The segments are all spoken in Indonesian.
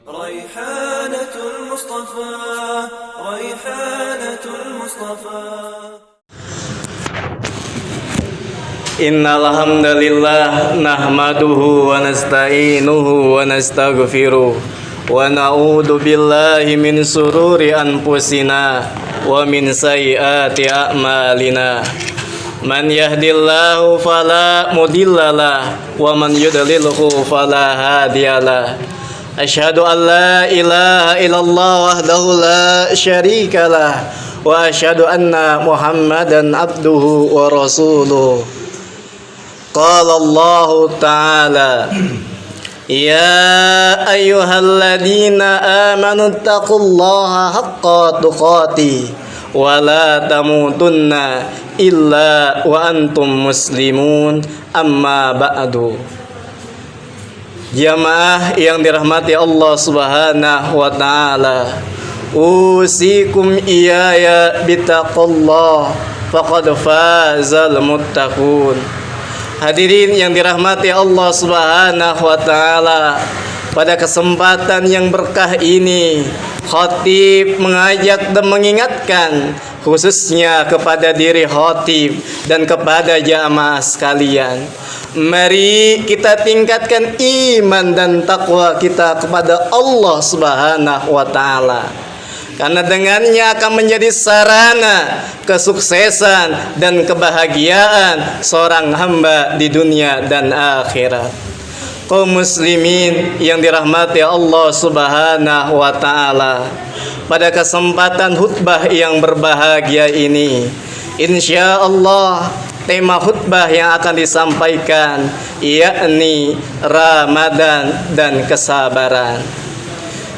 ريحانة المصطفى ريحانة المصطفى Innal hamdalillah nahmaduhu wa nasta'inuhu wa nastaghfiruh wa na'udzu billahi min sururi anfusina wa min sayyiati a'malina. Man yahdillahu fala mudhillalah wa man yudlilhu fala hadiyalah. Asyhadu an la ilaha illallah wahdahu la syarikalah wa asyhadu anna Muhammadan abduhu wa rasuluh. Qala Allah Ta'ala Ya ayyuhalladzina amanu taqullaha haqqa tuqatih wa la tamutunna illa wa antum muslimun amma ba'du. Jamaah yang dirahmati Allah Subhanahu wa taala, usikum iyaya bitaqullah faqad fazal muttaqun. Hadirin yang dirahmati Allah Subhanahu wa taala, pada kesempatan yang berkah ini khatib mengajak dan mengingatkan khususnya kepada diri khatib dan kepada jamaah sekalian. Mari kita tingkatkan iman dan takwa kita kepada Allah Subhanahu wa taala. Karena dengannya akan menjadi sarana kesuksesan dan kebahagiaan seorang hamba di dunia dan akhirat. Kaum muslimin yang dirahmati Allah Subhanahu wa taala, pada kesempatan khutbah yang berbahagia ini, insyaallah tema khutbah yang akan disampaikan yakni Ramadan dan kesabaran.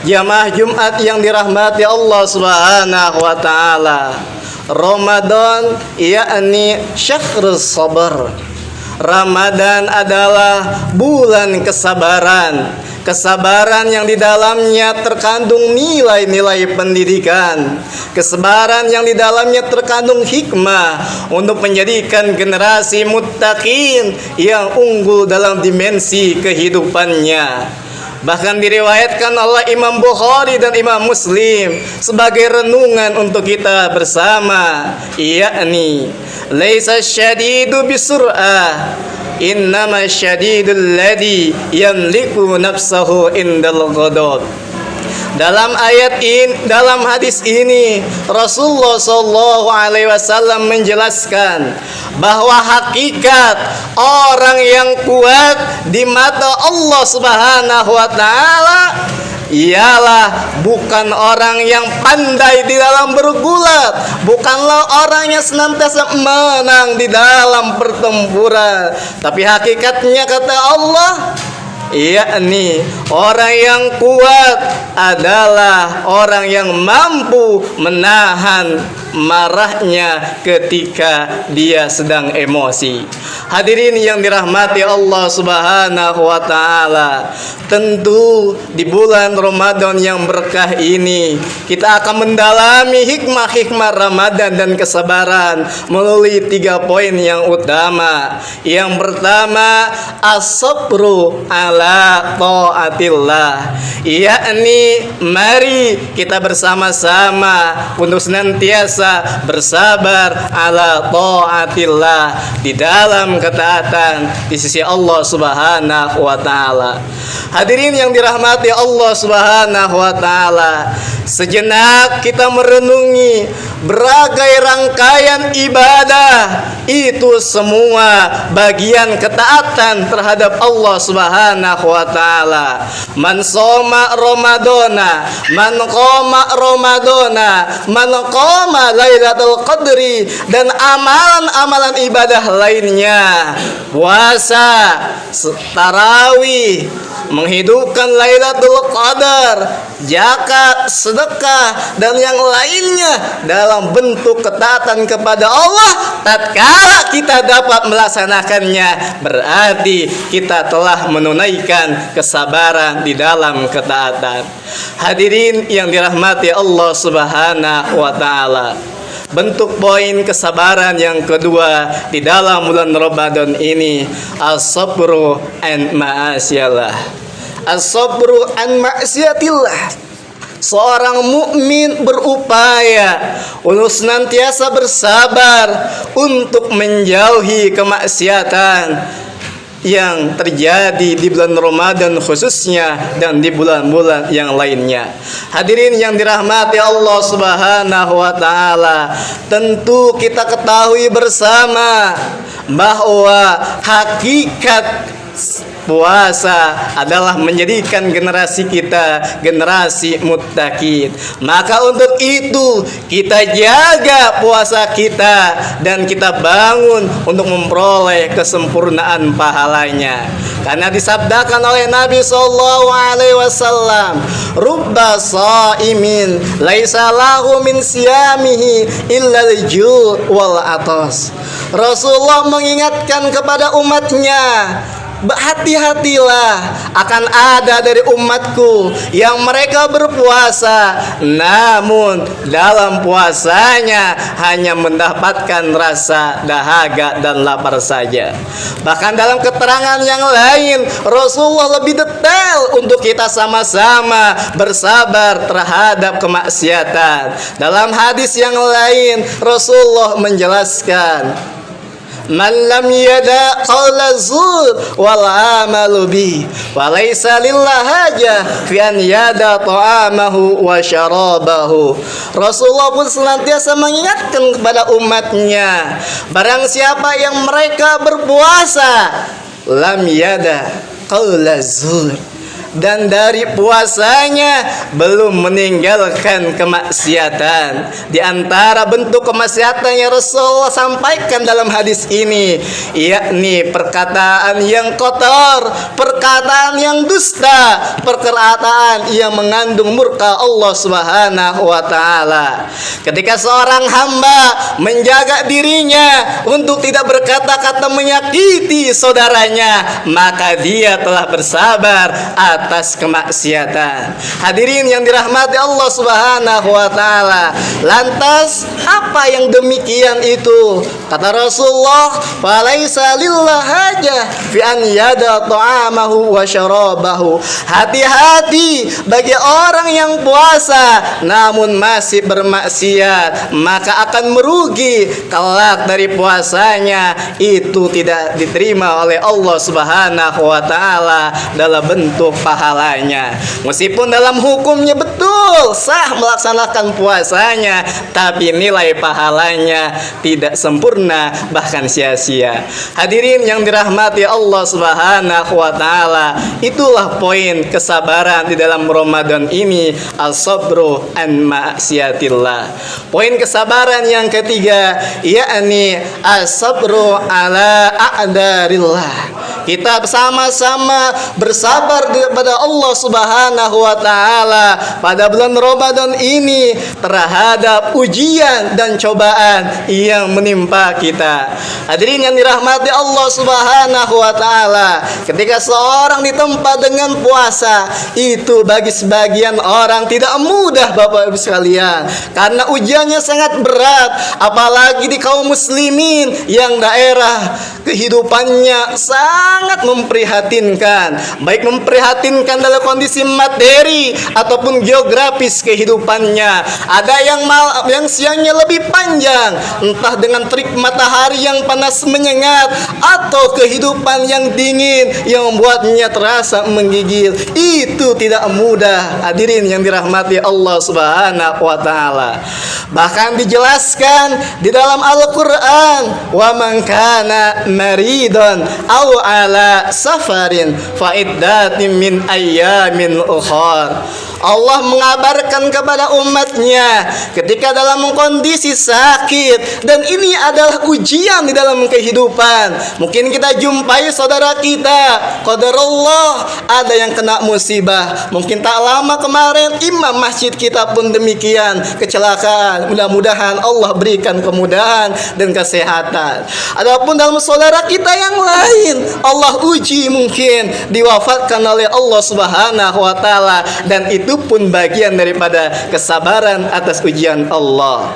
Jamaah Jumat yang dirahmati Allah Subhanahu wa taala, Ramadan yakni syahrus sabar. Ramadan adalah bulan kesabaran. Kesabaran yang di dalamnya terkandung nilai-nilai pendidikan. Kesabaran yang di dalamnya terkandung hikmah untuk menjadikan generasi muttaqin yang unggul dalam dimensi kehidupannya. Bahkan diriwayatkan oleh Imam Bukhari dan Imam Muslim sebagai renungan untuk kita bersama, yakni laisa syadidu bisur'ah innama syadidul ladzi yamliku nafsahu indal ghadab. Dalam hadis ini Rasulullah sallallahu alaihi wasallam menjelaskan bahwa hakikat orang yang kuat di mata Allah Subhanahu wa taala ialah bukan orang yang pandai di dalam bergulat, bukanlah orang yang senantiasa menang di dalam pertempuran, tapi hakikatnya kata Allah, yakni orang yang kuat adalah orang yang mampu menahan marahnya ketika dia sedang emosi. Hadirin yang dirahmati Allah Subhanahu wa taala, tentu di bulan Ramadan yang berkah ini kita akan mendalami hikmah-hikmah Ramadan dan kesabaran melalui 3 poin yang utama. Yang pertama, as-sabru ala taatillah, yakni mari kita bersama-sama untuk senantiasa bersabar ala taatillah, di dalam ketaatan di sisi Allah Subhanahu wa taala. Hadirin yang dirahmati Allah Subhanahu wa taala, sejenak kita merenungi berbagai rangkaian ibadah, itu semua bagian ketaatan terhadap Allah Subhanahu wa taala. Man shoma Ramadana, man qoma Ramadana, man qoma Lailatul Qadri, dan amalan-amalan ibadah lainnya, puasa, tarawih, menghidupkan Lailatul Qadar, zakat, sedekah, dan yang lainnya dalam bentuk ketaatan kepada Allah. Tatkala kita dapat melaksanakannya, berarti kita telah menunaikan kesabaran di dalam ketaatan. Hadirin yang dirahmati Allah Subhanahu wa taala, bentuk poin kesabaran yang kedua di dalam bulan Ramadan ini, as-sabru an ma'asiyallah, as-sabru an maksiatillah. Seorang mukmin berupaya untuk senantiasa bersabar untuk menjauhi kemaksiatan yang terjadi di bulan Ramadan khususnya dan di bulan-bulan yang lainnya. Hadirin yang dirahmati Allah Subhanahu wa taala, tentu kita ketahui bersama bahwa hakikat puasa adalah menjadikan generasi kita generasi muttaqin. Maka untuk itu kita jaga puasa kita dan kita bangun untuk memperoleh kesempurnaan pahalanya. Karena disabdakan oleh Nabi sallallahu alaihi wasallam, "Rubba shaimin laisa lahu min siyamihi illa al-ju' wal atas." Rasulullah mengingatkan kepada umatnya, berhati-hatilah, akan ada dari umatku yang mereka berpuasa namun dalam puasanya hanya mendapatkan rasa dahaga dan lapar saja. Bahkan dalam keterangan yang lain Rasulullah lebih detail untuk kita sama-sama bersabar terhadap kemaksiatan. Dalam hadis yang lain Rasulullah menjelaskan, "Man lam yada qawla zur wal amalu bi wa laysa lillahi haja fi an yada ta'amahu wa syarabahu." Rasulullah pun senantiasa mengingatkan kepada umatnya, barang siapa yang mereka berpuasa lam yada qawla zur, dan dari puasanya belum meninggalkan kemaksiatan. Di antara bentuk kemaksiatan yang Rasulullah sampaikan dalam hadis ini, yakni perkataan yang kotor, perkataan yang dusta, perkataan yang mengandung murka Allah Subhanahu wa taala. Ketika seorang hamba menjaga dirinya untuk tidak berkata-kata menyakiti saudaranya, maka dia telah bersabar atas kemaksiatan. Hadirin yang dirahmati Allah Subhanahu wa taala, lantas apa yang demikian itu? Kata Rasulullah, "Falaisa lillahi haja fi an yada ta'amahu wa syarabahu." Hati-hati bagi orang yang puasa namun masih bermaksiat, maka akan merugi kelak dari puasanya itu tidak diterima oleh Allah Subhanahu wa taala dalam bentuk pahalanya. Meskipun dalam hukumnya betul sah melaksanakan puasanya, tapi nilai pahalanya tidak sempurna, bahkan sia-sia. Hadirin yang dirahmati Allah Subhanahu wa taala, itulah poin kesabaran di dalam Ramadan ini, as-sabru an ma'siyatillah. Poin kesabaran yang ketiga, yakni as-sabru ala a'darillah. Kita bersama-sama bersabar kepada Allah Subhanahu wa taala pada bulan Ramadan ini terhadap ujian dan cobaan yang menimpa kita. Hadirin yang dirahmati Allah Subhanahu wa taala, ketika seorang ditempa dengan puasa, itu bagi sebagian orang tidak mudah Bapak Ibu sekalian, karena ujiannya sangat berat, apalagi di kaum muslimin yang daerah kehidupannya sangat memprihatinkan, baik memprihatinkan dalam kondisi materi ataupun geografis kehidupannya. Ada yang siangnya lebih panjang, entah dengan terik matahari yang panas menyengat atau kehidupan yang dingin yang membuatnya terasa menggigil. Itu tidak mudah, hadirin yang dirahmati Allah Subhanahu wa taala. Bahkan dijelaskan di dalam Al-Qur'an, "Wa man kana maridun aw ala safarin fa iddatin min ayyamin ukhar." Allah mengabarkan kepada umatnya ketika dalam kondisi sakit, dan ini adalah ujian di dalam kehidupan. Mungkin kita jumpai saudara kita, qadarullah, ada yang kena musibah. Mungkin tak lama kemarin imam masjid kita pun demikian, kecelakaan. Mudah-mudahan Allah berikan kemudahan dan kesehatan. Adapun dalam saudara kita yang lain, Allah uji, mungkin diwafatkan oleh Allah Subhanahu wa taala, dan itu pun bagian daripada kesabaran atas ujian Allah.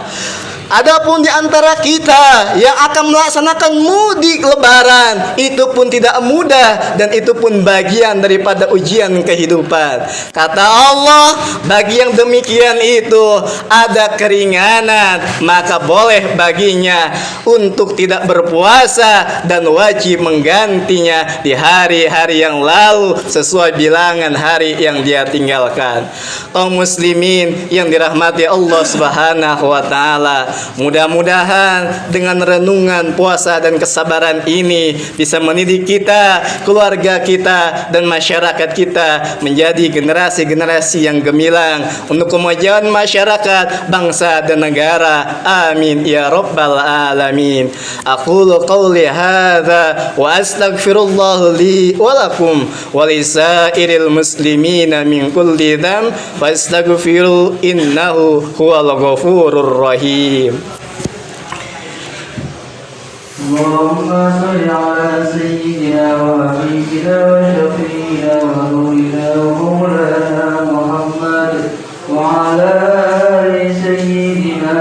Adapun di antara kita yang akan melaksanakan mudik lebaran, itu pun tidak mudah dan itu pun bagian daripada ujian kehidupan. Kata Allah, bagi yang demikian itu ada keringanan, maka boleh baginya untuk tidak berpuasa dan wajib menggantinya di hari-hari yang lalu sesuai bilangan hari yang dia tinggalkan. Kaum muslimin yang dirahmati Allah Subhanahu wa taala, mudah-mudahan dengan renungan puasa dan kesabaran ini bisa mendidik kita, keluarga kita, dan masyarakat kita menjadi generasi-generasi yang gemilang untuk kemajuan masyarakat, bangsa, dan negara. Amin ya rabbal alamin. Aqulu qawli hadza wa astaghfirullah li wa lakum wa lisairil muslimina min kulli dzam fastaghfiru innahu huwal ghafurur rahim. اللهم صل على سيدنا وحبيبنا وشفينا ونورنا ومولانا محمد وعلى آل سيدنا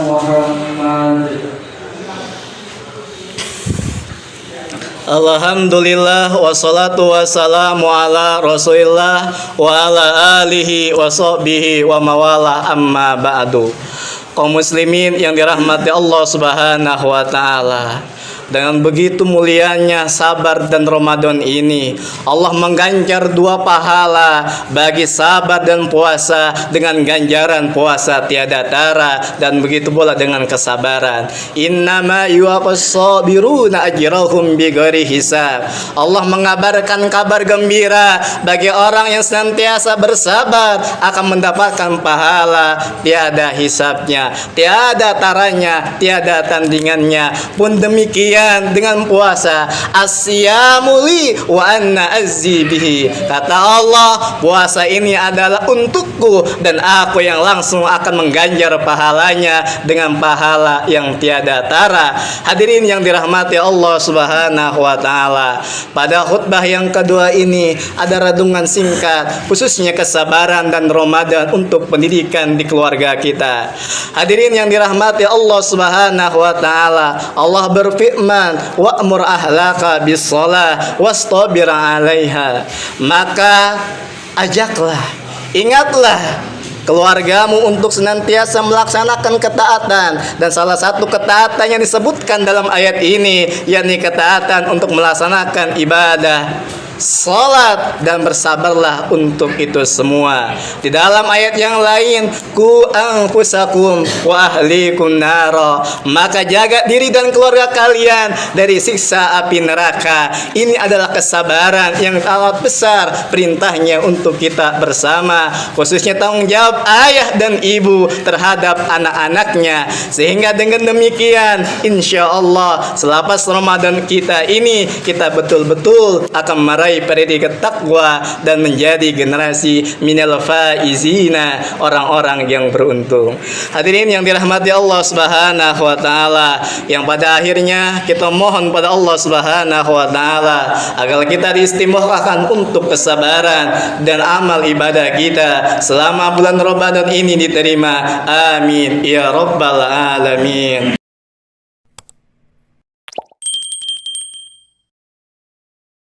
محمد. Alhamdulillah wassalatu wassalamu ala rasulillah wa ala alihi wa sahbihi wa mawala amma ba'du. Kaum muslimin yang dirahmati Allah Subhanahu wa taala, dengan begitu mulianya sabar dan Ramadan ini, Allah mengganjar dua pahala bagi sabar dan puasa dengan ganjaran puasa tiada tara, dan begitu pula dengan kesabaran. Innama yuwaffas sabiruna ajrahum bighairi hisab. Allah mengabarkan kabar gembira bagi orang yang senantiasa bersabar akan mendapatkan pahala tiada hisabnya, tiada taranya, tiada tandingannya. Pun demikian dengan puasa, asyamuli wa anna azzi bihi. Kata Allah, puasa ini adalah untukku dan aku yang langsung akan mengganjar pahalanya dengan pahala yang tiada tara. Hadirin yang dirahmati Allah Subhanahu wa taala, pada khutbah yang kedua ini ada renungan singkat khususnya kesabaran dan Ramadan untuk pendidikan di keluarga kita. Hadirin yang dirahmati Allah Subhanahu wa taala, Allah berfirman, wa'mur ahlaka bis-shalah wastabir 'alaiha. Maka ajaklah, ingatlah keluargamu untuk senantiasa melaksanakan ketaatan, dan salah satu ketaatan yang disebutkan dalam ayat ini yakni ketaatan untuk melaksanakan ibadah salat, dan bersabarlah untuk itu semua. Di dalam ayat yang lain, ku anfusakum wa ahlikum nara, maka jaga diri dan keluarga kalian dari siksa api neraka. Ini adalah kesabaran yang sangat besar perintahnya untuk kita bersama, khususnya tanggung jawab ayah dan ibu terhadap anak-anaknya. Sehingga dengan demikian, insya Allah selepas Ramadan kita ini, kita betul-betul akan meraih predikat takwa dan menjadi generasi minal faizina, orang-orang yang beruntung. Hadirin yang dirahmati Allah Subhanahu wa taala, yang pada akhirnya kita mohon pada Allah Subhanahu wa taala agar kita diistimewakan untuk kesabaran dan amal ibadah kita selama bulan Ramadan ini diterima. Amin ya rabbal alamin.